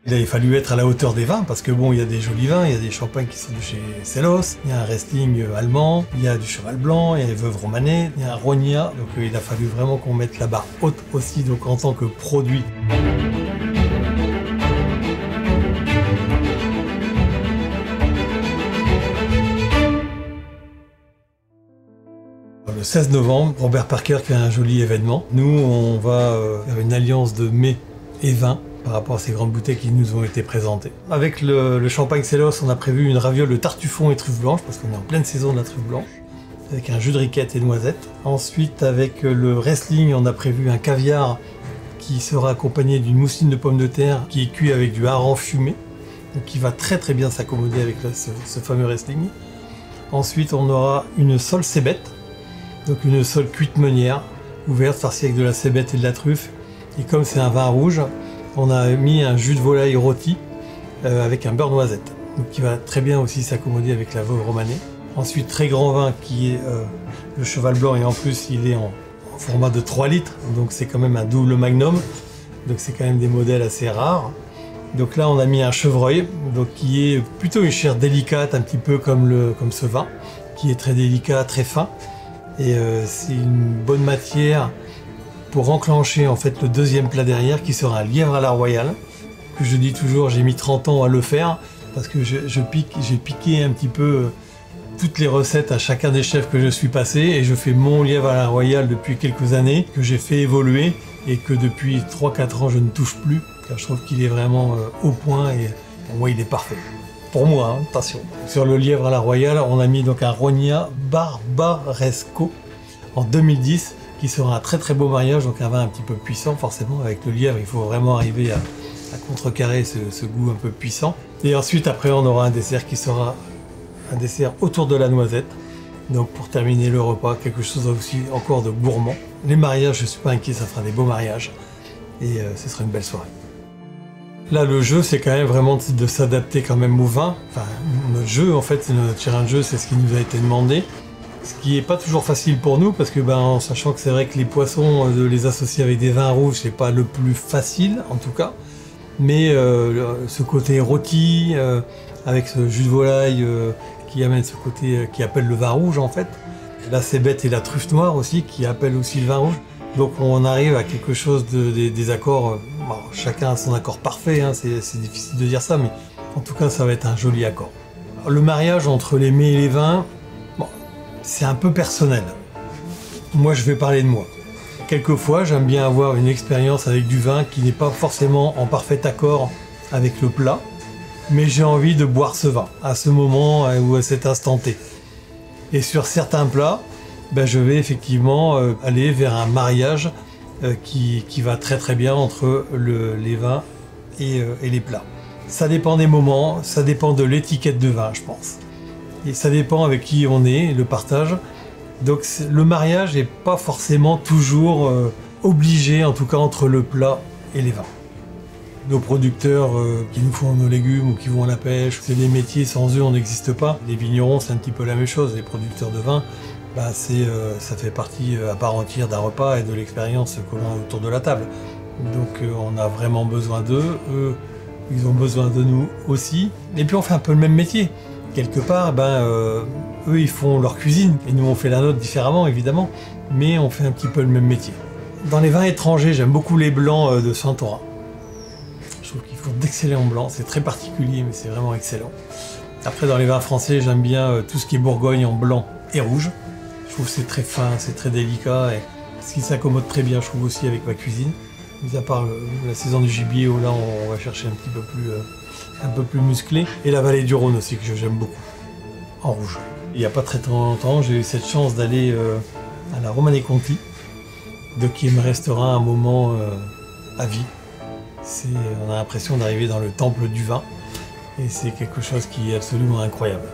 Il avait fallu être à la hauteur des vins, parce que bon, il y a des jolis vins, il y a des champagnes qui sont de chez Sellos, il y a un Riesling allemand, il y a du Cheval Blanc, il y a les Veuves Romanée, il y a un Rogna, donc il a fallu vraiment qu'on mette la barre haute aussi, donc en tant que produit. Le 16 novembre, Robert Parker fait un joli événement. Nous, on va faire une alliance de mets et vins par rapport à ces grandes bouteilles qui nous ont été présentées. Avec le champagne Sellos, on a prévu une raviole de tartufon et truffe blanche, parce qu'on est en pleine saison de la truffe blanche, avec un jus de riquette et noisettes. Ensuite, avec le Riesling, on a prévu un caviar qui sera accompagné d'une mousseline de pommes de terre qui est cuit avec du hareng fumé, donc qui va très très bien s'accommoder avec ce fameux Riesling. Ensuite, on aura une sole cébette, donc une sole cuite meunière, ouverte, farcie avec de la cébette et de la truffe. Et comme c'est un vin rouge, on a mis un jus de volaille rôti avec un beurre noisette, donc qui va très bien aussi s'accommoder avec la Veuve Romanée. Ensuite, très grand vin qui est le Cheval Blanc, et en plus il est en format de 3 litres, donc c'est quand même un double magnum, donc c'est quand même des modèles assez rares. Donc là on a mis un chevreuil, donc qui est plutôt une chair délicate, un petit peu comme ce vin, qui est très délicat, très fin, et c'est une bonne matière pour enclencher en fait le deuxième plat derrière, qui sera un lièvre à la royale, que je dis toujours, j'ai mis 30 ans à le faire, parce que j'ai piqué un petit peu toutes les recettes à chacun des chefs que je suis passé, et je fais mon lièvre à la royale depuis quelques années, que j'ai fait évoluer, et que depuis 3-4 ans je ne touche plus, car je trouve qu'il est vraiment au point, et pour moi il est parfait. Pour moi, hein, attention. Sur le lièvre à la royale, on a mis donc un Rogna Barbaresco en 2010, qui sera un très très beau mariage, donc un vin un petit peu puissant forcément. Avec le lièvre, il faut vraiment arriver à contrecarrer ce goût un peu puissant. Et ensuite, après, on aura un dessert qui sera un dessert autour de la noisette. Donc pour terminer le repas, quelque chose aussi encore de gourmand. Les mariages, je ne suis pas inquiet, ça fera des beaux mariages. Et ce sera une belle soirée. Là, le jeu, c'est quand même vraiment de s'adapter quand même au vin. Enfin, notre jeu, en fait, c'est notre terrain de jeu, c'est ce qui nous a été demandé. Ce qui n'est pas toujours facile pour nous, parce que en sachant que c'est vrai que les poissons, de les associer avec des vins rouges, c'est pas le plus facile, en tout cas. Mais ce côté rôti, avec ce jus de volaille qui amène ce côté qui appelle le vin rouge, en fait. La cébette et la truffe noire aussi, qui appellent aussi le vin rouge. Donc on arrive à quelque chose des accords, chacun a son accord parfait, hein, c'est difficile de dire ça, mais en tout cas ça va être un joli accord. Le mariage entre les mets et les vins, c'est un peu personnel. Moi, je vais parler de moi. Quelquefois, j'aime bien avoir une expérience avec du vin qui n'est pas forcément en parfait accord avec le plat, mais j'ai envie de boire ce vin à ce moment ou à cet instant T. Et sur certains plats, je vais effectivement aller vers un mariage qui va très très bien entre les vins et les plats. Ça dépend des moments, ça dépend de l'étiquette de vin, je pense. Et ça dépend avec qui on est, le partage. Donc le mariage n'est pas forcément toujours obligé, en tout cas entre le plat et les vins. Nos producteurs qui nous font nos légumes ou qui vont à la pêche, c'est des métiers, sans eux on n'existe pas. Les vignerons, c'est un petit peu la même chose. Les producteurs de vin, ça fait partie à part entière d'un repas et de l'expérience que l'on a autour de la table. Donc on a vraiment besoin d'eux, eux ils ont besoin de nous aussi. Et puis on fait un peu le même métier. Quelque part, eux ils font leur cuisine et nous on fait la nôtre différemment évidemment, mais on fait un petit peu le même métier. Dans les vins étrangers, j'aime beaucoup les blancs de Santorin. Je trouve qu'ils font d'excellents blancs, c'est très particulier mais c'est vraiment excellent. Après dans les vins français, j'aime bien tout ce qui est Bourgogne en blanc et rouge. Je trouve que c'est très fin, c'est très délicat et ce qui s'accommode très bien je trouve aussi avec ma cuisine. Mis à part la saison du gibier où là on va chercher un peu plus musclé. Et la vallée du Rhône aussi que j'aime beaucoup, en rouge. Il n'y a pas très longtemps, j'ai eu cette chance d'aller à la Romanée Conti, de qui me restera un moment à vie. On a l'impression d'arriver dans le temple du vin, et c'est quelque chose qui est absolument incroyable.